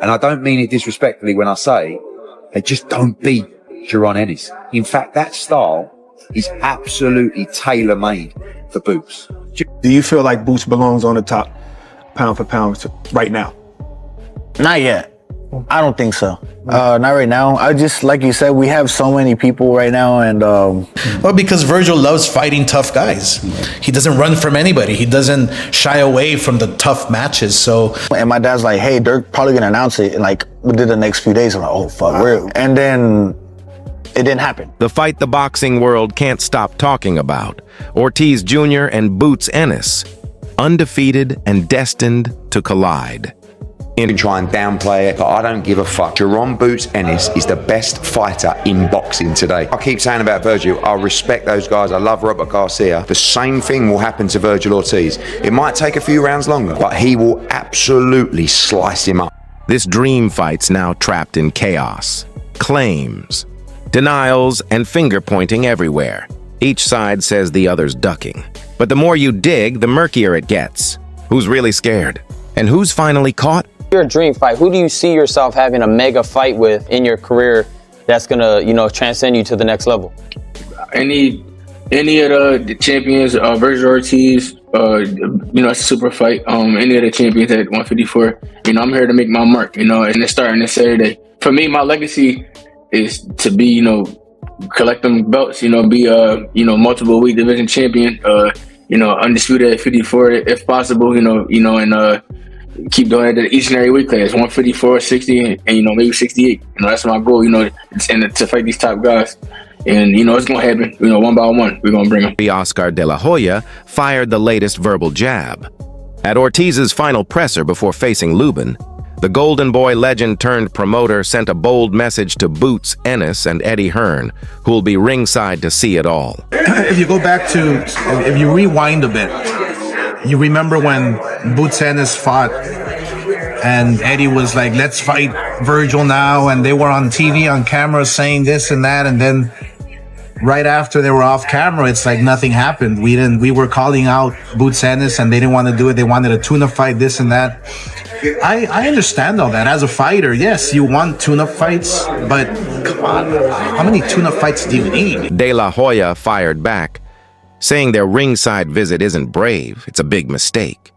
And I don't mean it disrespectfully when I say they just don't beat Jaron Ennis. In fact, that style is absolutely tailor-made for Boots. Do you feel like Boots belongs on the top pound for pound right now? Not yet. I don't think so. Not right now. I just, like you said, we have so many people right now, and well, because Vergil loves fighting tough guys. He doesn't run from anybody. He doesn't shy away from the tough matches. So, and my dad's like, "Hey, they're probably gonna announce it in like within the next few days." I'm like, "Oh fuck, where?" And then it didn't happen. The fight the boxing world can't stop talking about: Ortiz Jr. and Boots Ennis, undefeated and destined to collide. You try and downplay it, but I don't give a fuck. Jaron Boots Ennis is the best fighter in boxing today. I keep saying about Vergil, I respect those guys. I love Robert Garcia. The same thing will happen to Vergil Ortiz. It might take a few rounds longer, but he will absolutely slice him up. This dream fight's now trapped in chaos, claims, denials, and finger-pointing everywhere. Each side says the other's ducking. But the more you dig, the murkier it gets. Who's really scared? And who's finally caught? Your dream fight, who do you see yourself having a mega fight with in your career that's gonna, transcend you to the next level? Any of the champions, Vergil Ortiz, it's a super fight. Any of the champions at 154, I'm here to make my mark, and it's starting this Saturday. For me, my legacy is to be, collect them belts, be multiple weight division champion, undisputed at 54 if possible, and keep doing it each and every weight class, 154, 60, and maybe 68. That's my goal, and to fight these top guys. And it's gonna happen, one by one. We're gonna bring them. Oscar de la Hoya fired the latest verbal jab. At Ortiz's final presser before facing Lubin, the Golden Boy legend turned promoter sent a bold message to Boots Ennis and Eddie Hearn, who'll be ringside to see it all. If you go back to, if you rewind a bit, you remember when Boots Ennis fought and Eddie was like, let's fight Vergil now, and they were on TV on camera saying this and that, and then right after they were off camera, it's like nothing happened. We were calling out Boots Ennis and they didn't want to do it. They wanted a tune-up fight, this and that. I understand all that. As a fighter, yes, you want tune-up fights, but come on, how many tune-up fights do you need? De La Hoya fired back, saying their ringside visit isn't brave, it's a big mistake.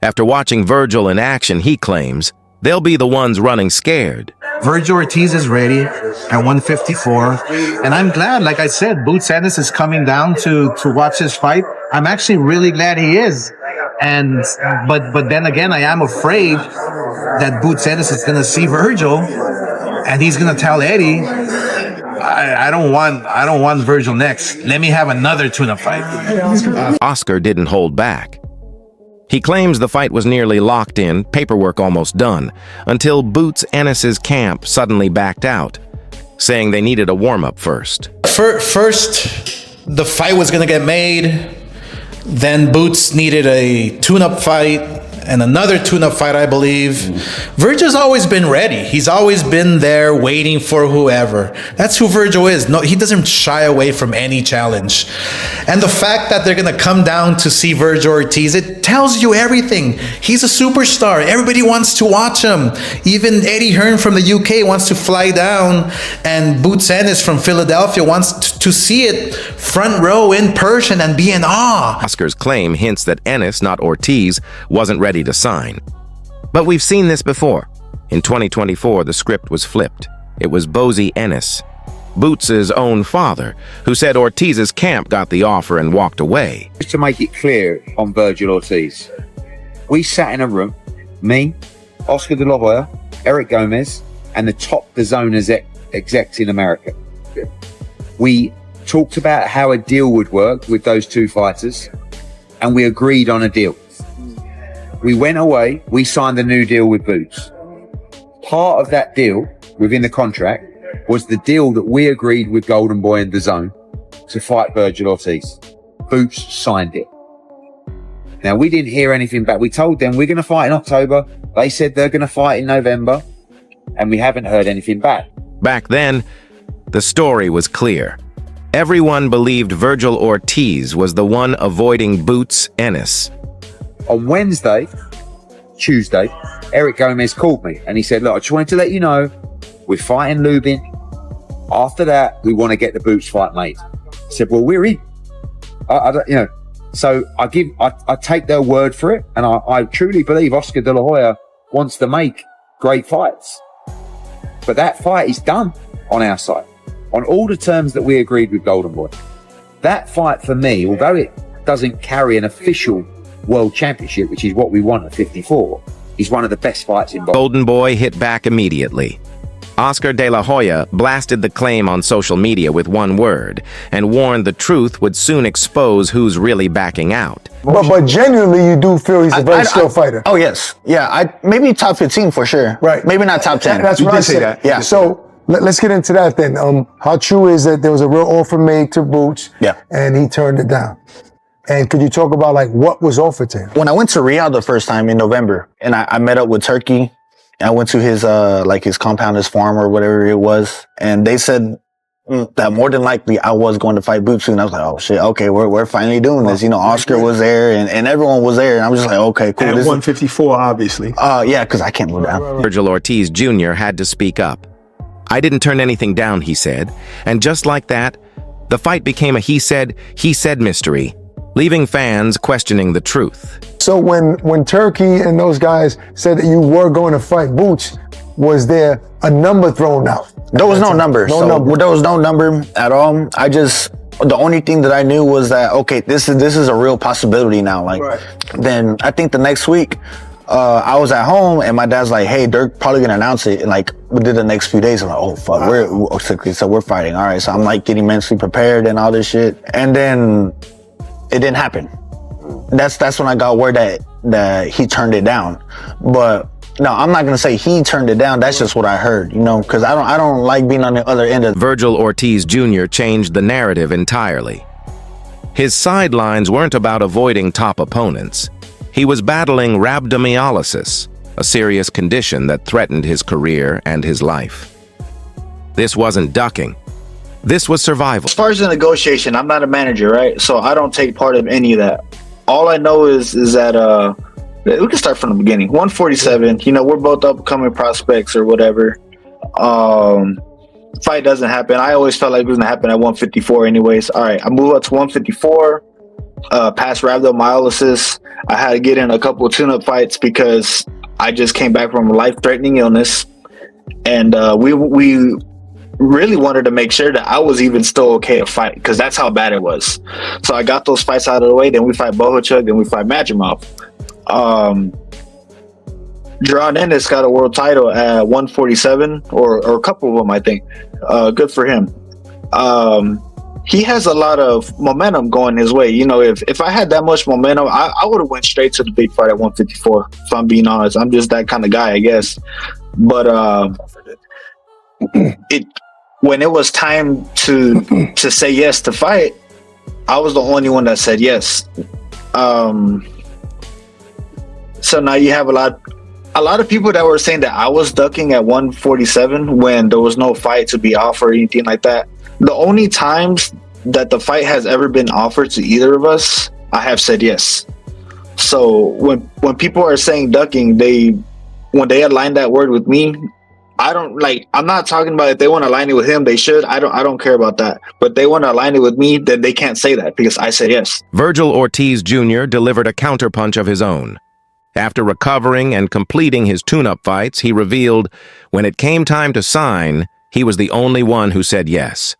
After watching Vergil in action, he claims they'll be the ones running scared. Vergil Ortiz is ready at 154, and I'm glad, like I said, Boots Ennis is coming down to watch this fight. I'm actually really glad he is. But then again, I am afraid that Boots Ennis is going to see Vergil, and he's going to tell Eddie, I don't want Vergil next. Let me have another tune-up fight. Oscar didn't hold back. He claims the fight was nearly locked in, paperwork almost done, until Boots Ennis's camp suddenly backed out, saying they needed a warm-up first. First, the fight was going to get made. Then Boots needed a tune-up fight and another tune-up fight, I believe. Vergil's always been ready. He's always been there waiting for whoever. That's who Vergil is. No, he doesn't shy away from any challenge. And the fact that they're going to come down to see Vergil Ortiz, it tells you everything. He's a superstar. Everybody wants to watch him. Even Eddie Hearn from the UK wants to fly down, and Boots Ennis from Philadelphia wants to see it front row in person and be in awe. Oscar's claim hints that Ennis, not Ortiz, wasn't ready to sign. But we've seen this before. In 2024, the script was flipped. It was Bozy Ennis, Boots' own father, who said Ortiz's camp got the offer and walked away. Just to make it clear on Vergil Ortiz, we sat in a room, me, Oscar de la Hoya, Eric Gomez, and the top DAZN execs in America. We talked about how a deal would work with those two fighters, and we agreed on a deal. We went away, we signed a new deal with Boots. Part of that deal within the contract was the deal that we agreed with Golden Boy and DAZN to fight Vergil Ortiz. Boots signed it. Now, we didn't hear anything back. We told them we're going to fight in October. They said they're going to fight in November, and we haven't heard anything back. Back then, the story was clear. Everyone believed Vergil Ortiz was the one avoiding Boots Ennis. On Wednesday, Tuesday, Eric Gomez called me and he said, look, I just wanted to let you know we're fighting Lubin. After that, we want to get the Boots fight made. I said, well, we're in. I don't, you know, so I take their word for it, and I truly believe Oscar De La Hoya wants to make great fights. But that fight is done on our side, on all the terms that we agreed with Golden Boy. That fight for me, although it doesn't carry an official world championship, which is what we want at 54, is one of the best fights in boxing. Golden Boy hit back immediately. Oscar De La Hoya blasted the claim on social media with one word and warned the truth would soon expose who's really backing out. But genuinely, you do feel he's a very skilled fighter. Oh, yes. Yeah, maybe top 15 for sure. Right. Maybe not top 10. That's what I said. Yeah. So let's get into that then. How true is that there was a real offer made to Boots, and he turned it down? And could you talk about like what was offered to him? When I went to Riyadh the first time in November, and I met up with Turkey, and I went to his his compound, his farm or whatever it was, and they said that more than likely I was going to fight Boots soon. I was like, oh shit, okay, we're finally doing this. You know, Oscar was there and everyone was there, and I was just like, okay, cool. At 154, obviously. Yeah, because I can't move down. Vergil Ortiz Jr. had to speak up. I didn't turn anything down, he said, and just like that, the fight became a he said mystery, leaving fans questioning the truth. So when Turkey and those guys said that you were going to fight Boots, was there a number thrown out? There was no number. There was no number at all. The only thing that I knew was that, okay, this is a real possibility now. Like, then I think the next week, I was at home and my dad's like, hey, they're probably gonna announce it. And like, within the next few days, I'm like, oh fuck, we're fighting. All right, so I'm like getting mentally prepared and all this shit. And then it didn't happen. That's when I got word that he turned it down. But no, I'm not gonna say he turned it down. That's just what I heard, you know, because I don't like being on the other end of. Vergil Ortiz Jr. changed the narrative entirely. His sidelines weren't about avoiding top opponents. He was battling rhabdomyolysis, a serious condition that threatened his career and his life. This wasn't ducking. This was survival. As far as the negotiation, I'm not a manager, right? So I don't take part of any of that. All I know is that we can start from the beginning. 147, you know, we're both upcoming prospects or whatever. Fight doesn't happen. I always felt like it was gonna happen at 154 anyways. All right, I move up to 154, past rhabdomyolysis. I had to get in a couple of tune-up fights because I just came back from a life-threatening illness. And we really wanted to make sure that I was even still okay to fight, because that's how bad it was. So I got those fights out of the way. Then we fight Bohachuk, then we fight Majimov. Jaron Ennis got a world title at 147, or a couple of them, I think. Good for him. He has a lot of momentum going his way. You know, if I had that much momentum, I would have went straight to the big fight at 154, if I'm being honest. I'm just that kind of guy, I guess. But when it was time to say yes to fight, I was the only one that said yes. So now you have a lot of people that were saying that I was ducking at 147 when there was no fight to be offered or anything like that. The only times that the fight has ever been offered to either of us, I have said yes. So when people are saying ducking, when they align that word with me, I'm not talking about if they want to align it with him, they should. I don't care about that. But they want to align it with me, then they can't say that because I said yes. Vergil Ortiz Jr. delivered a counterpunch of his own. After recovering and completing his tune-up fights, he revealed when it came time to sign, he was the only one who said yes.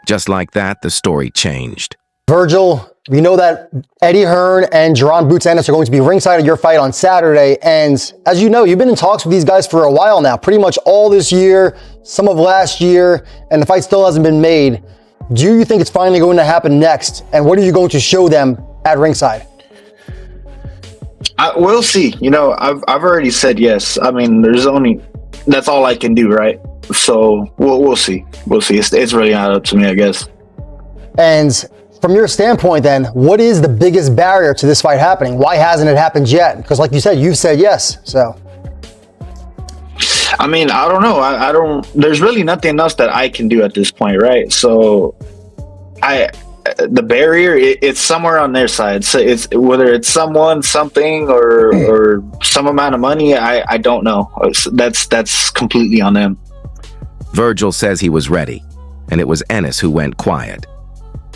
Just like that, the story changed. Vergil, we know that Eddie Hearn and Jaron Boots Ennis are going to be ringside at your fight on Saturday. And as you know, you've been in talks with these guys for a while now, pretty much all this year, some of last year, and the fight still hasn't been made. Do you think it's finally going to happen next? And what are you going to show them at ringside? We'll see. You know, I've already said yes. I mean, that's all I can do, right? So we'll see. We'll see. It's really not up to me, I guess. And from your standpoint, then, what is the biggest barrier to this fight happening? Why hasn't it happened yet? Because, like you said, you've said yes. So, I mean, I don't know. I don't. There's really nothing else that I can do at this point, right? So, the barrier, it's somewhere on their side. So it's whether it's someone, something, or some amount of money. I don't know. That's completely on them. Vergil says he was ready, and it was Ennis who went quiet.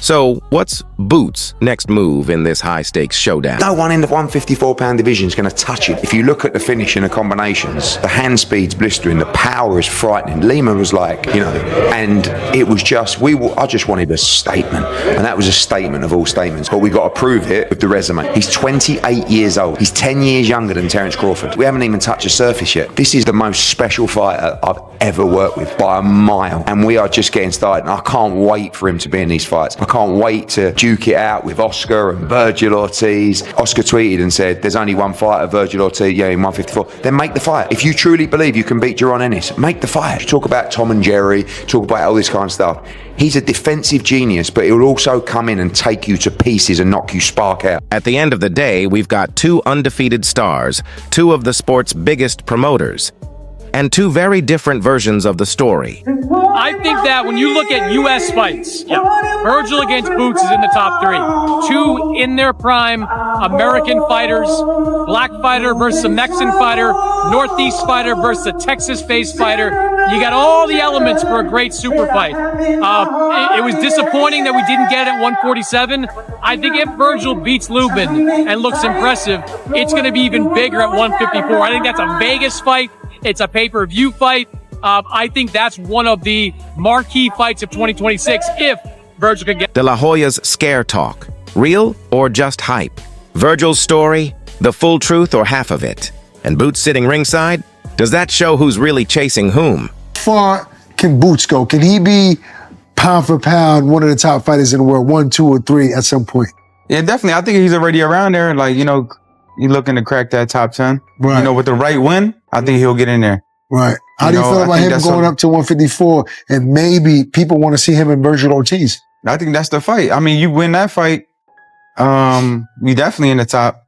So, what's Boots' next move in this high-stakes showdown? No one in the 154-pound division is going to touch it. If you look at the finish and the combinations, the hand speed's blistering, the power is frightening. Lima was like, and it was just, I just wanted a statement, and that was a statement of all statements. But we got to prove it with the resume. He's 28 years old. He's 10 years younger than Terence Crawford. We haven't even touched the surface yet. This is the most special fighter I've ever worked with by a mile, and we are just getting started. And I can't wait for him to be in these fights. I can't wait to duke it out with Oscar and Vergil Ortiz. Oscar tweeted and said, there's only one fighter, Vergil Ortiz, in 154. Then make the fight. If you truly believe you can beat Jaron Ennis, make the fight. Talk about Tom and Jerry, talk about all this kind of stuff. He's a defensive genius, but he will also come in and take you to pieces and knock you spark out. At the end of the day, we've got two undefeated stars, two of the sport's biggest promoters, and two very different versions of the story. I think that when you look at U.S. fights, Vergil against Boots is in the top three. Two in their prime American fighters, black fighter versus a Mexican fighter, Northeast fighter versus a Texas-based fighter. You got all the elements for a great super fight. It was disappointing that we didn't get it at 147. I think if Vergil beats Lubin and looks impressive, it's going to be even bigger at 154. I think that's a Vegas fight. It's a pay-per-view fight. I think that's one of the marquee fights of 2026 if Vergil can get. De La Hoya's scare talk, real or just hype? Vergil's story, the full truth or half of it? And Boots sitting ringside? Does that show who's really chasing whom? How far can Boots go? Can he be pound for pound one of the top fighters in the world, 1, 2, or 3 at some point? Yeah, definitely. I think he's already around there. Like, you're looking to crack that top 10. Right. With the right win, I think he'll get in there. Right. How do you feel about him going up to 154 and maybe people want to see him and Vergil Ortiz? I think that's the fight. I mean, you win that fight, you definitely in the top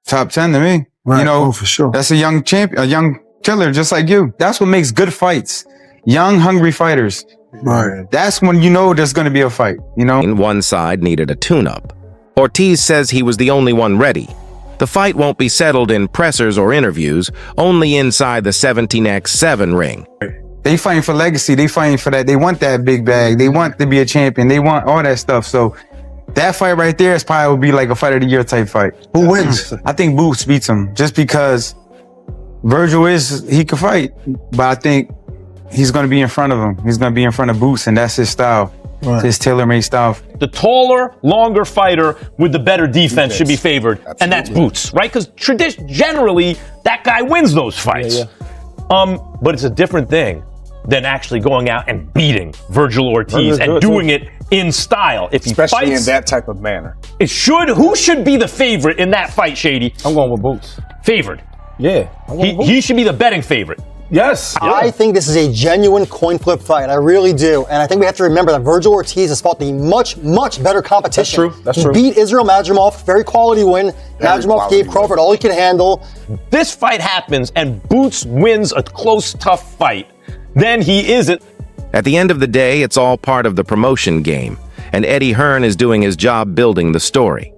10 to me. Right. For sure. That's a young champion, a young killer just like you. That's what makes good fights. Young, hungry fighters. Right. That's when there's going to be a fight, One side needed a tune-up. Ortiz says he was the only one ready. The fight won't be settled in pressers or interviews, only inside the 17x7 ring. They fighting for legacy. They fighting for that. They want that big bag. They want to be a champion. They want all that stuff. So that fight right there is probably will be like a fight of the year type fight. Who wins? I think Boots beats him just because Vergil he can fight, but I think he's going to be in front of him. He's going to be in front of Boots, and that's his style. Right. His tailor-made style. The taller, longer fighter with the better defense should be favored, and that's Boots, right? Because generally, that guy wins those fights. But it's a different thing than actually going out and beating Vergil Ortiz and doing it in style. If he Especially fights, in that type of manner. Who should be the favorite in that fight, Shady? I'm going with Boots. Favored. Yeah. He should be the betting favorite. Yes. I think this is a genuine coin flip fight. I really do. And I think we have to remember that Vergil Ortiz has fought the much, much better competition. That's true. He beat Israel Madrimov, very quality win. Madrimov gave Crawford all he could handle. This fight happens and Boots wins a close, tough fight. Then he isn't. At the end of the day, it's all part of the promotion game, and Eddie Hearn is doing his job building the story.